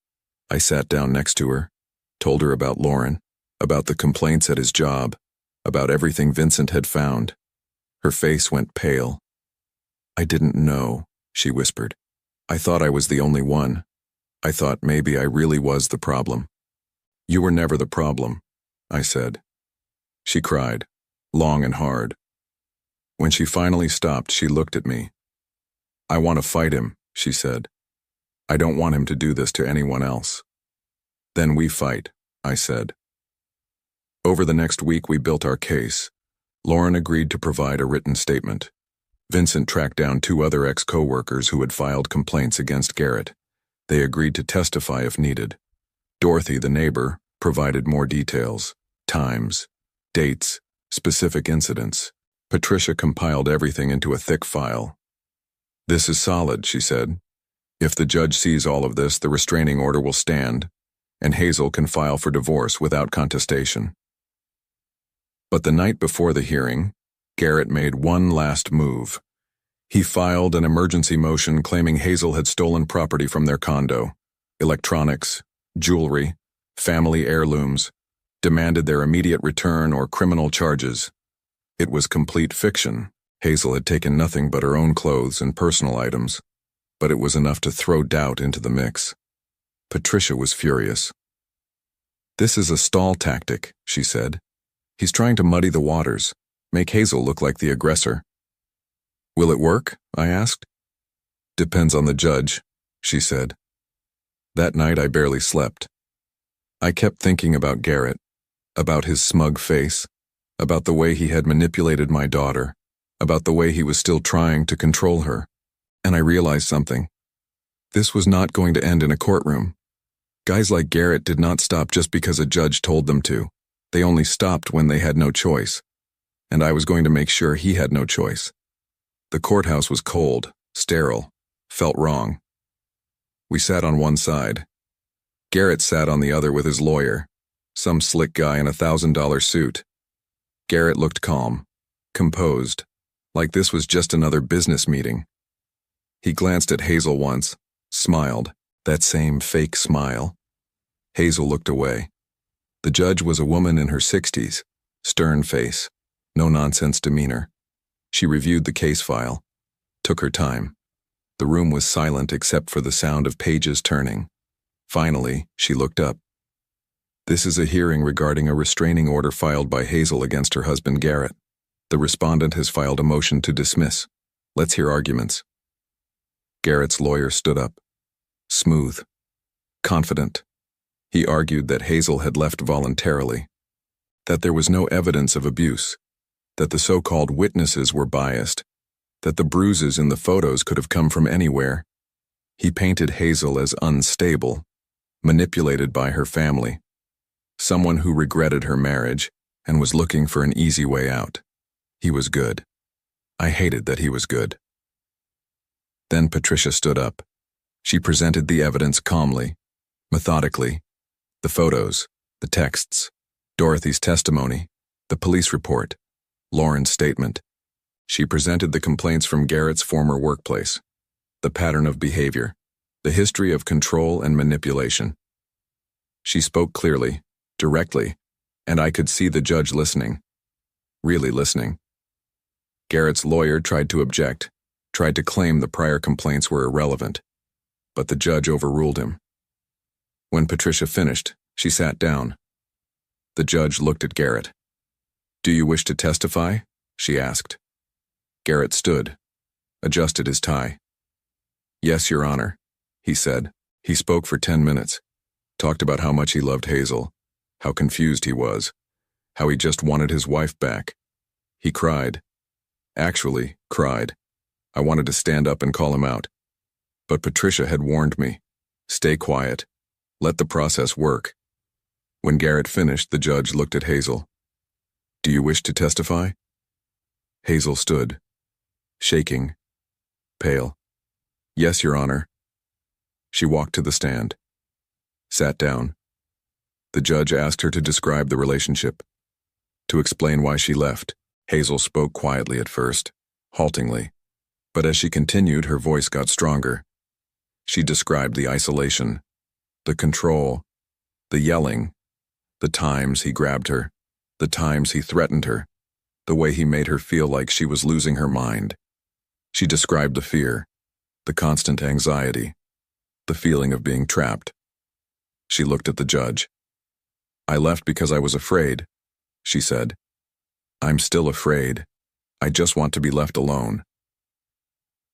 I sat down next to her, told her about Lauren, about the complaints at his job, about everything Vincent had found. Her face went pale. "I didn't know," she whispered. "I thought I was the only one. I thought maybe I really was the problem." "You were never the problem," I said. She cried, long and hard. When she finally stopped, she looked at me. "I want to fight him," she said. "I don't want him to do this to anyone else." "Then we fight," I said. Over the next week, we built our case. Lauren agreed to provide a written statement. Vincent tracked down 2 other ex-coworkers who had filed complaints against Garrett. They agreed to testify if needed. Dorothy, the neighbor, provided more details, times, dates, specific incidents. Patricia compiled everything into a thick file. "This is solid," she said. "If the judge sees all of this, the restraining order will stand, and Hazel can file for divorce without contestation." But the night before the hearing, Garrett made one last move. He filed an emergency motion claiming Hazel had stolen property from their condo, electronics, jewelry, family heirlooms, demanded their immediate return or criminal charges. It was complete fiction. Hazel had taken nothing but her own clothes and personal items, but it was enough to throw doubt into the mix. Patricia was furious. "This is a stall tactic," she said. "He's trying to muddy the waters, make Hazel look like the aggressor." "Will it work?" I asked. "Depends on the judge," she said. That night I barely slept. I kept thinking about Garrett, about his smug face, about the way he had manipulated my daughter, about the way he was still trying to control her. And I realized something. This was not going to end in a courtroom. Guys like Garrett did not stop just because a judge told them to. They only stopped when they had no choice. And I was going to make sure he had no choice. The courthouse was cold, sterile, felt wrong. We sat on one side. Garrett sat on the other with his lawyer, some slick guy in a $1,000 suit. Garrett looked calm, composed, like this was just another business meeting. He glanced at Hazel once, smiled, that same fake smile. Hazel looked away. The judge was a woman in her 60s, stern face, no-nonsense demeanor. She reviewed the case file, took her time. The room was silent except for the sound of pages turning. Finally, she looked up. "This is a hearing regarding a restraining order filed by Hazel against her husband Garrett. The respondent has filed a motion to dismiss. Let's hear arguments." Garrett's lawyer stood up. Smooth, confident. He argued that Hazel had left voluntarily, that there was no evidence of abuse, that the so-called witnesses were biased, that the bruises in the photos could have come from anywhere. He painted Hazel as unstable, manipulated by her family, someone who regretted her marriage and was looking for an easy way out. He was good. I hated that he was good. Then Patricia stood up. She presented the evidence calmly, methodically. The photos, the texts, Dorothy's testimony, the police report, Lauren's statement. She presented the complaints from Garrett's former workplace, the pattern of behavior, the history of control and manipulation. She spoke clearly, directly, and I could see the judge listening, really listening. Garrett's lawyer tried to object, tried to claim the prior complaints were irrelevant, but the judge overruled him. When Patricia finished, she sat down. The judge looked at Garrett. "Do you wish to testify?" she asked. Garrett stood, adjusted his tie. "Yes, Your Honor," he said. He spoke for 10 minutes, talked about how much he loved Hazel, how confused he was, how he just wanted his wife back. He cried. Actually, cried. I wanted to stand up and call him out. But Patricia had warned me. Stay quiet. Let the process work. When Garrett finished, the judge looked at Hazel. "Do you wish to testify?" Hazel stood, shaking, pale. "Yes, Your Honor." She walked to the stand, sat down. The judge asked her to describe the relationship, to explain why she left. Hazel spoke quietly at first, haltingly, but as she continued, her voice got stronger. She described the isolation, the control, the yelling, the times he grabbed her, the times he threatened her, the way he made her feel like she was losing her mind. She described the fear, the constant anxiety, the feeling of being trapped. She looked at the judge. "I left because I was afraid," she said. "I'm still afraid. I just want to be left alone."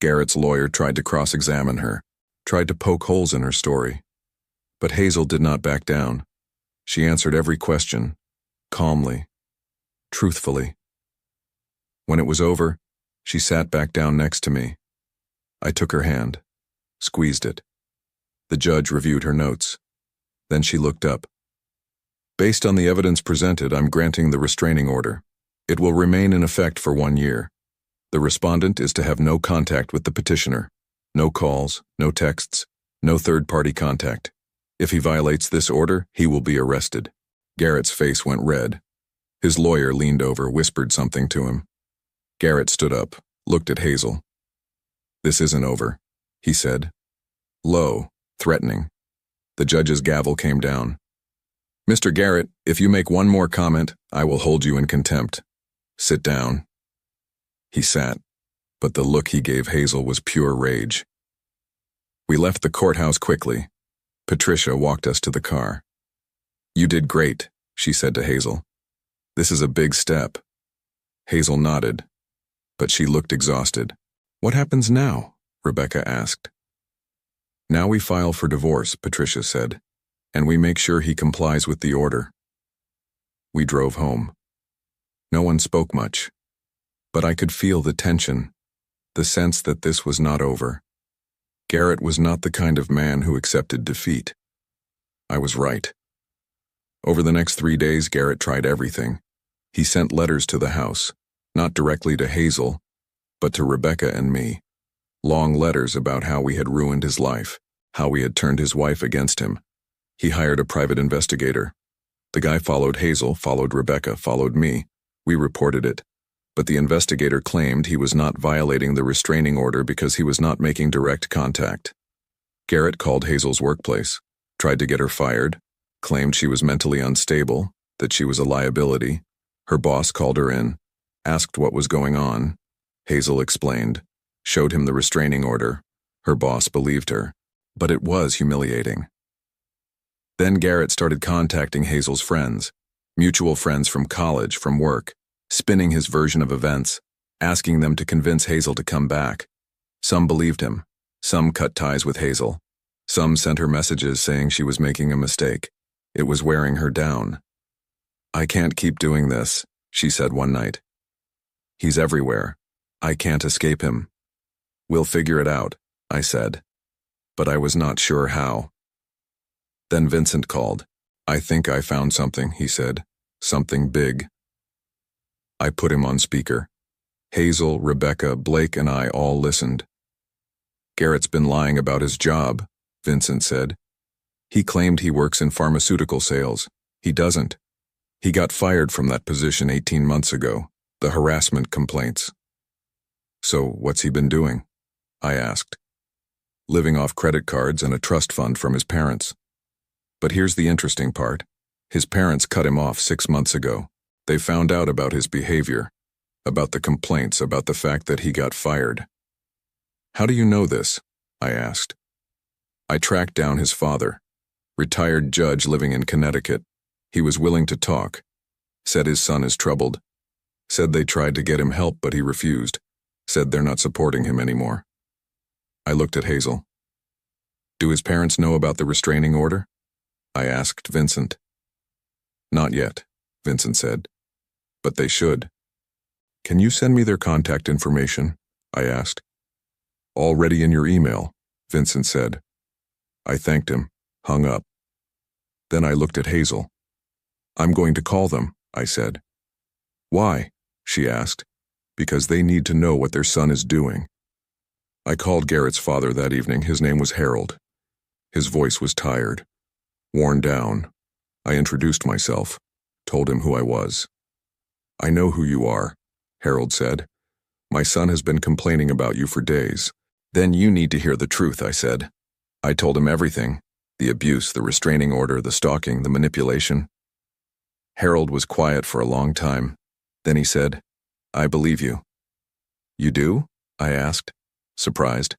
Garrett's lawyer tried to cross-examine her, tried to poke holes in her story. But Hazel did not back down. She answered every question, calmly, truthfully. When it was over, she sat back down next to me. I took her hand, squeezed it. The judge reviewed her notes. Then she looked up. "Based on the evidence presented, I'm granting the restraining order. It will remain in effect for 1 year. The respondent is to have no contact with the petitioner. No calls, no texts, no third-party contact. If he violates this order, he will be arrested." Garrett's face went red. His lawyer leaned over, whispered something to him. Garrett stood up, looked at Hazel. "This isn't over," he said. Low, threatening. The judge's gavel came down. "Mr. Garrett, if you make one more comment, I will hold you in contempt. Sit down." He sat, but the look he gave Hazel was pure rage. We left the courthouse quickly. Patricia walked us to the car. "You did great," she said to Hazel. "This is a big step." Hazel nodded, but she looked exhausted. "What happens now?" Rebecca asked. "Now we file for divorce," Patricia said, "and we make sure he complies with the order." We drove home. No one spoke much, but I could feel the tension, the sense that this was not over. Garrett was not the kind of man who accepted defeat. I was right. Over the next 3 days, Garrett tried everything. He sent letters to the house, not directly to Hazel, but to Rebecca and me. Long letters about how we had ruined his life, how we had turned his wife against him. He hired a private investigator. The guy followed Hazel, followed Rebecca, followed me. We reported it. But the investigator claimed he was not violating the restraining order because he was not making direct contact. Garrett called Hazel's workplace, tried to get her fired, claimed she was mentally unstable, that she was a liability. Her boss called her in, asked what was going on. Hazel explained, showed him the restraining order. Her boss believed her, but it was humiliating. Then Garrett started contacting Hazel's friends, mutual friends from college, from work, spinning his version of events, asking them to convince Hazel to come back. Some believed him. Some cut ties with Hazel. Some sent her messages saying she was making a mistake. It was wearing her down. "I can't keep doing this," she said one night. "He's everywhere. I can't escape him." "We'll figure it out," I said. But I was not sure how. Then Vincent called. "I think I found something," he said. "Something big." I put him on speaker. Hazel, Rebecca, Blake, and I all listened. Garrett's been lying about his job, Vincent said. He claimed he works in pharmaceutical sales. He doesn't. He got fired from that position 18 months ago, the harassment complaints. So what's he been doing? I asked. Living off credit cards and a trust fund from his parents. But here's the interesting part. His parents cut him off 6 months ago. They found out about his behavior, about the complaints, about the fact that he got fired. How do you know this? I asked. I tracked down his father, retired judge living in Connecticut. He was willing to talk, said his son is troubled, said they tried to get him help but he refused, said they're not supporting him anymore. I looked at Hazel. Do his parents know about the restraining order? I asked Vincent. Not yet, Vincent said, but they should. Can you send me their contact information? I asked. Already in your email, Vincent said. I thanked him, hung up. Then I looked at Hazel. I'm going to call them, I said. Why? She asked. Because they need to know what their son is doing. I called Garrett's father that evening. His name was Harold. His voice was tired, worn down. I introduced myself, told him who I was. I know who you are, Harold said. My son has been complaining about you for days. Then you need to hear the truth, I said. I told him everything, the abuse, the restraining order, the stalking, the manipulation. Harold was quiet for a long time. Then he said, I believe you. You do? I asked, surprised.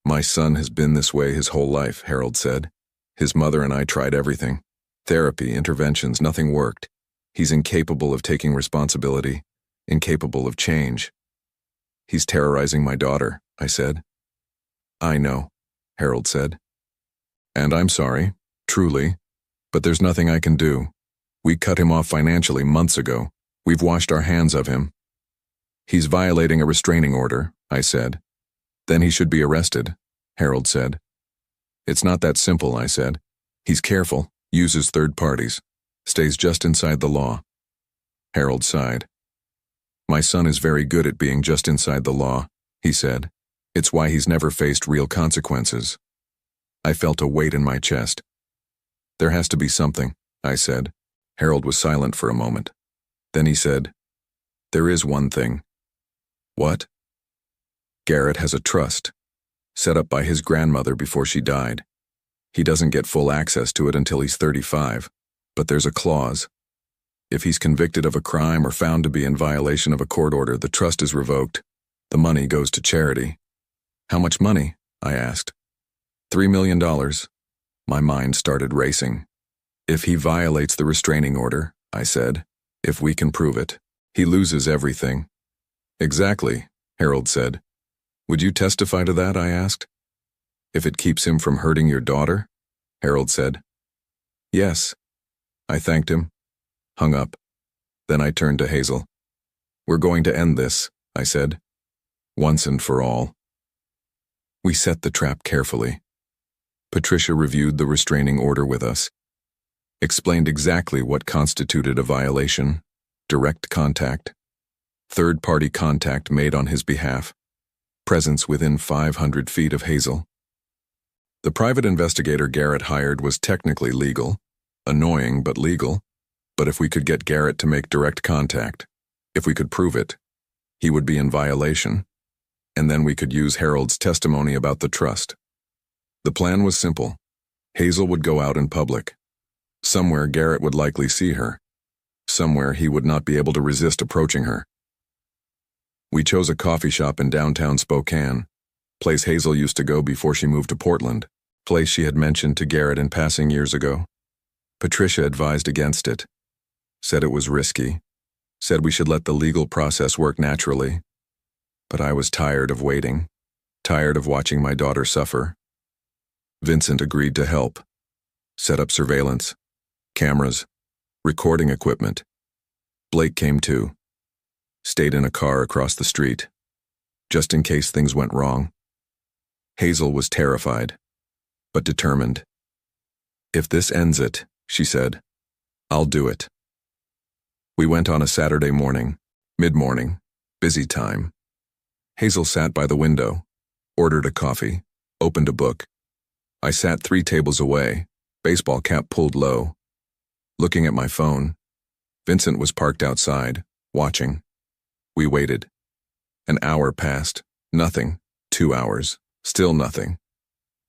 My son has been this way his whole life, Harold said. His mother and I tried everything. Therapy, interventions, nothing worked. He's incapable of taking responsibility, incapable of change. He's terrorizing my daughter, I said. I know, Harold said. And I'm sorry, truly, but there's nothing I can do. We cut him off financially months ago. We've washed our hands of him. He's violating a restraining order, I said. Then he should be arrested, Harold said. It's not that simple, I said. He's careful, uses third parties, stays just inside the law. Harold sighed. My son is very good at being just inside the law, he said. It's why he's never faced real consequences. I felt a weight in my chest. There has to be something, I said. Harold was silent for a moment. Then he said, There is one thing. What? Garrett has a trust, set up by his grandmother before she died. He doesn't get full access to it until he's 35, but there's a clause. If he's convicted of a crime or found to be in violation of a court order, the trust is revoked. The money goes to charity. How much money? I asked. $3 million. My mind started racing. If he violates the restraining order, I said, if we can prove it, he loses everything. Exactly, Harold said. Would you testify to that? I asked. If it keeps him from hurting your daughter? Harold said. Yes. I thanked him, hung up. Then I turned to Hazel. We're going to end this, I said, once and for all. We set the trap carefully. Patricia reviewed the restraining order with us, explained exactly what constituted a violation, direct contact, third-party contact made on his behalf, presence within 500 feet of Hazel. The private investigator Garrett hired was technically legal, annoying but legal, but if we could get Garrett to make direct contact, if we could prove it, he would be in violation, and then we could use Harold's testimony about the trust. The plan was simple. Hazel would go out in public. Somewhere Garrett would likely see her. Somewhere he would not be able to resist approaching her. We chose a coffee shop in downtown Spokane, place Hazel used to go before she moved to Portland, place she had mentioned to Garrett in passing years ago. Patricia advised against it, said it was risky, said we should let the legal process work naturally. But I was tired of waiting, tired of watching my daughter suffer. Vincent agreed to help, set up surveillance, cameras, recording equipment. Blake came too, stayed in a car across the street, just in case things went wrong. Hazel was terrified, but determined. If this ends it, she said, I'll do it. We went on a Saturday morning, mid-morning, busy time. Hazel sat by the window, ordered a coffee, opened a book. I sat 3 tables away, baseball cap pulled low. Looking at my phone, Vincent was parked outside, watching. We waited. An hour passed. Nothing. 2 hours. Still nothing.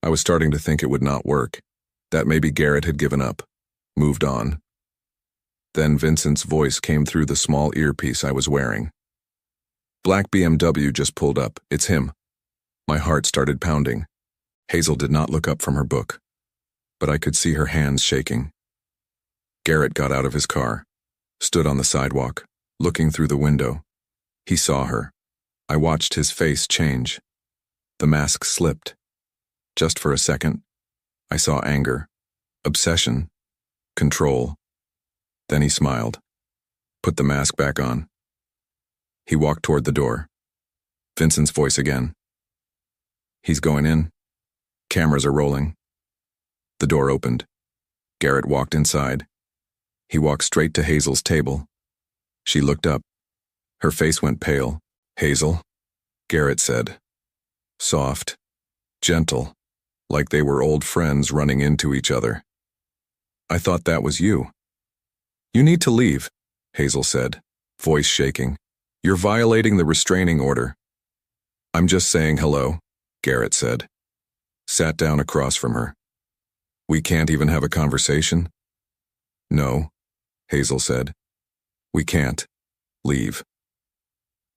I was starting to think it would not work, that maybe Garrett had given up, moved on. Then Vincent's voice came through the small earpiece I was wearing. Black BMW just pulled up. It's him. My heart started pounding. Hazel did not look up from her book, but I could see her hands shaking. Garrett got out of his car, stood on the sidewalk, looking through the window. He saw her. I watched his face change. The mask slipped. Just for a second, I saw anger, obsession, control. Then he smiled, put the mask back on. He walked toward the door. Vincent's voice again. He's going in. Cameras are rolling. The door opened. Garrett walked inside. He walked straight to Hazel's table. She looked up. Her face went pale. Hazel, Garrett said. Soft, gentle, like they were old friends running into each other. I thought that was you. You need to leave, Hazel said, voice shaking. You're violating the restraining order. I'm just saying hello, Garrett said. Sat down across from her. We can't even have a conversation? No, Hazel said. We can't. Leave.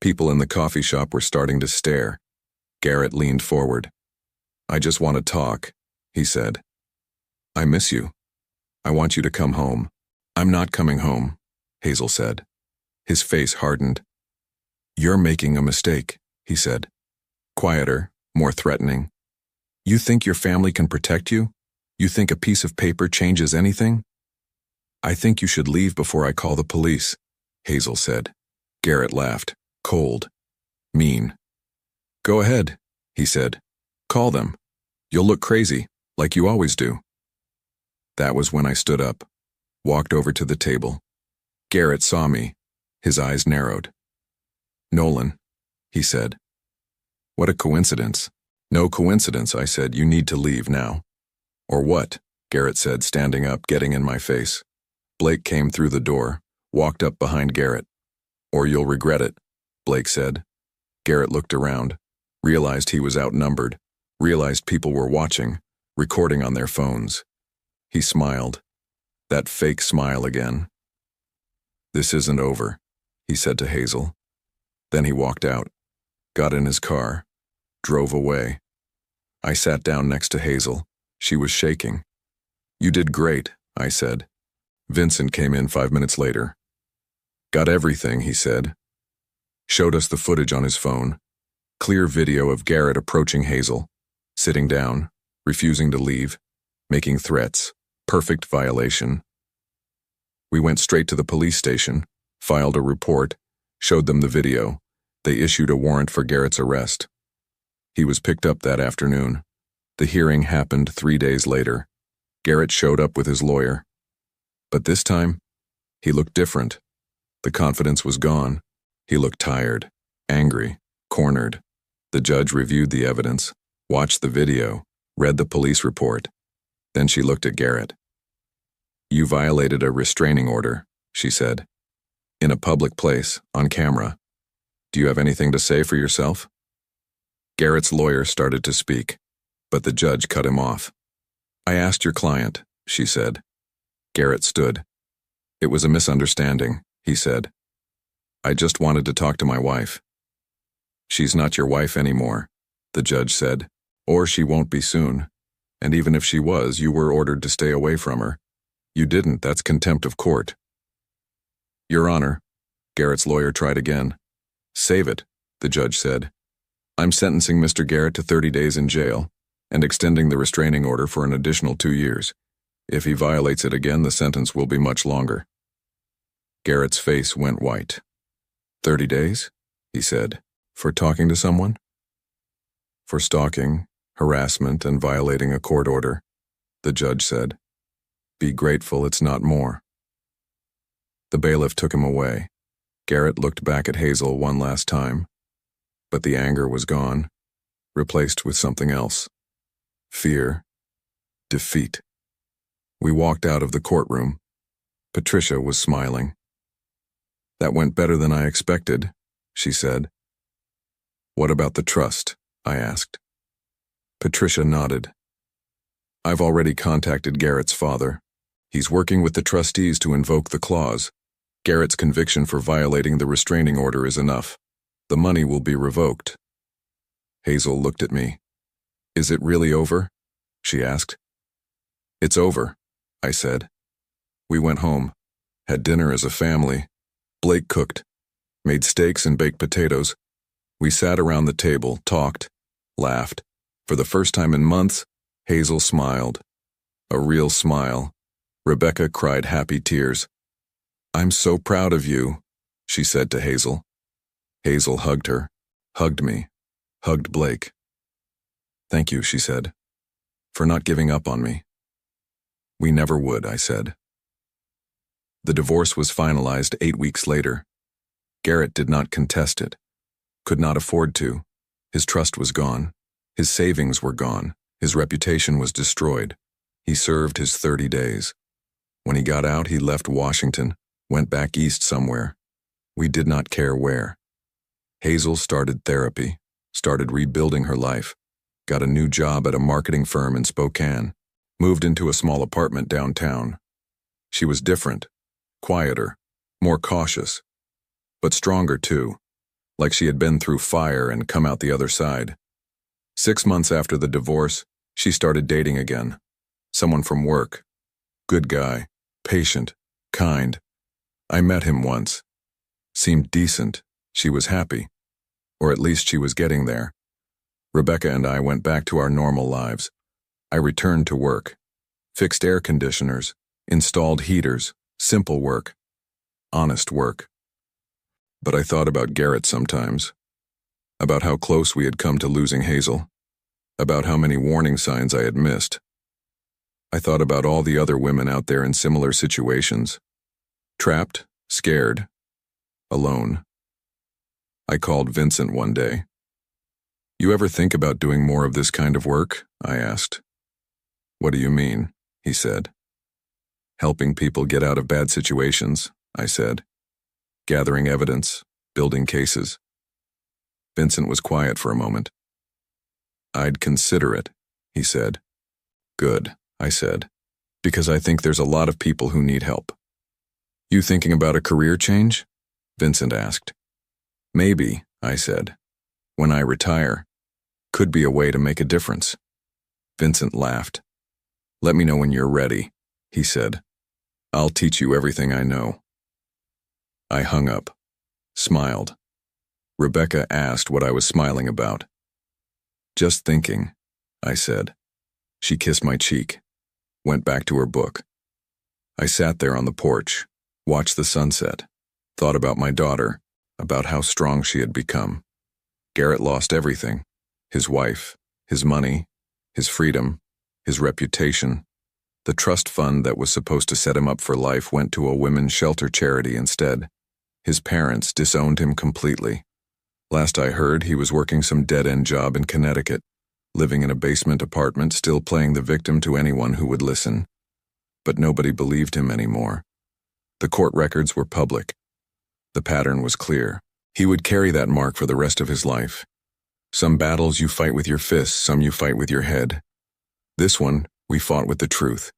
People in the coffee shop were starting to stare. Garrett leaned forward. I just want to talk, he said. I miss you. I want you to come home. I'm not coming home, Hazel said. His face hardened. You're making a mistake, he said. Quieter, more threatening. You think your family can protect you? You think a piece of paper changes anything? I think you should leave before I call the police, Hazel said. Garrett laughed, cold, mean. Go ahead, he said. Call them. You'll look crazy, like you always do. That was when I stood up, walked over to the table. Garrett saw me. His eyes narrowed. Nolan, he said. What a coincidence. No coincidence, I said. You need to leave now. Or what? Garrett said, standing up, getting in my face. Blake came through the door, walked up behind Garrett. Or you'll regret it, Blake said. Garrett looked around, realized he was outnumbered, realized people were watching, recording on their phones. He smiled. That fake smile again. This isn't over, he said to Hazel. Then he walked out, got in his car, drove away. I sat down next to Hazel. She was shaking. You did great, I said. Vincent came in 5 minutes later. Got everything, he said. Showed us the footage on his phone. Clear video of Garrett approaching Hazel, sitting down, refusing to leave, making threats, perfect violation. We went straight to the police station, filed a report, showed them the video. They issued a warrant for Garrett's arrest. He was picked up that afternoon. The hearing happened 3 days later. Garrett showed up with his lawyer. But this time, he looked different. The confidence was gone. He looked tired, angry, cornered. The judge reviewed the evidence, watched the video, read the police report. Then she looked at Garrett. You violated a restraining order, she said. In a public place, on camera. Do you have anything to say for yourself? Garrett's lawyer started to speak, but the judge cut him off. I asked your client, she said. Garrett stood. It was a misunderstanding, he said. I just wanted to talk to my wife. She's not your wife anymore, the judge said, or she won't be soon. And even if she was, you were ordered to stay away from her. You didn't, that's contempt of court. Your Honor, Garrett's lawyer tried again. Save it, the judge said. I'm sentencing Mr. Garrett to 30 days in jail and extending the restraining order for an additional 2 years. If he violates it again, the sentence will be much longer. Garrett's face went white. 30 days, he said, for talking to someone? For stalking, harassment, and violating a court order, the judge said. Be grateful it's not more. The bailiff took him away. Garrett looked back at Hazel one last time, but the anger was gone. replaced with something else. Fear, defeat. We walked out of the courtroom. Patricia was smiling. "That went better than I expected," she said. "What about the trust?" I asked. Patricia nodded. "I've already contacted Garrett's father. He's working with the trustees to invoke the clause. Garrett's conviction for violating the restraining order is enough. The money will be revoked." Hazel looked at me. "Is it really over?" she asked. "It's over," I said. We went home, had dinner as a family. Blake cooked, made steaks and baked potatoes. We sat around the table, talked, laughed. For the first time in months, Hazel smiled. A real smile. Rebecca cried happy tears. "I'm so proud of you," she said to Hazel. Hazel hugged her, hugged me, hugged Blake. "Thank you," she said, "for not giving up on me." "We never would," I said. The divorce was finalized 8 weeks later. Garrett did not contest it, could not afford to. His trust was gone. His savings were gone. His reputation was destroyed. He served his 30 days. When he got out, he left Washington, went back east somewhere. We did not care where. Hazel started therapy, started rebuilding her life, got a new job at a marketing firm in Spokane, moved into a small apartment downtown. She was different, quieter, more cautious, but stronger too, like she had been through fire and come out the other side. 6 months after the divorce, she started dating again. Someone from work. Good guy, patient, kind. I met him once. Seemed decent. She was happy. Or at least she was getting there. Rebecca and I went back to our normal lives. I returned to work. Fixed air conditioners, installed heaters, simple work, honest work. But I thought about Garrett sometimes. About how close we had come to losing Hazel. About how many warning signs I had missed. I thought about all the other women out there in similar situations. Trapped, scared, alone. I called Vincent one day. "You ever think about doing more of this kind of work?" I asked. "What do you mean?" he said. "Helping people get out of bad situations," I said. "Gathering evidence, building cases." Vincent was quiet for a moment. "I'd consider it," he said. "Good," I said, "because I think there's a lot of people who need help." "You thinking about a career change?" Vincent asked. "Maybe," I said. "When I retire. Could be a way to make a difference." Vincent laughed. "Let me know when you're ready," he said. "I'll teach you everything I know." I hung up, smiled. Rebecca asked what I was smiling about. "Just thinking," I said. She kissed my cheek, went back to her book. I sat there on the porch, watched the sunset, thought about my daughter, about how strong she had become. Garrett lost everything: his wife, his money, his freedom, his reputation. The trust fund that was supposed to set him up for life went to a women's shelter charity instead. His parents disowned him completely. Last I heard, he was working some dead-end job in Connecticut, living in a basement apartment, still playing the victim to anyone who would listen. But nobody believed him anymore. The court records were public. The pattern was clear. He would carry that mark for the rest of his life. Some battles you fight with your fists, some you fight with your head. This one, we fought with the truth.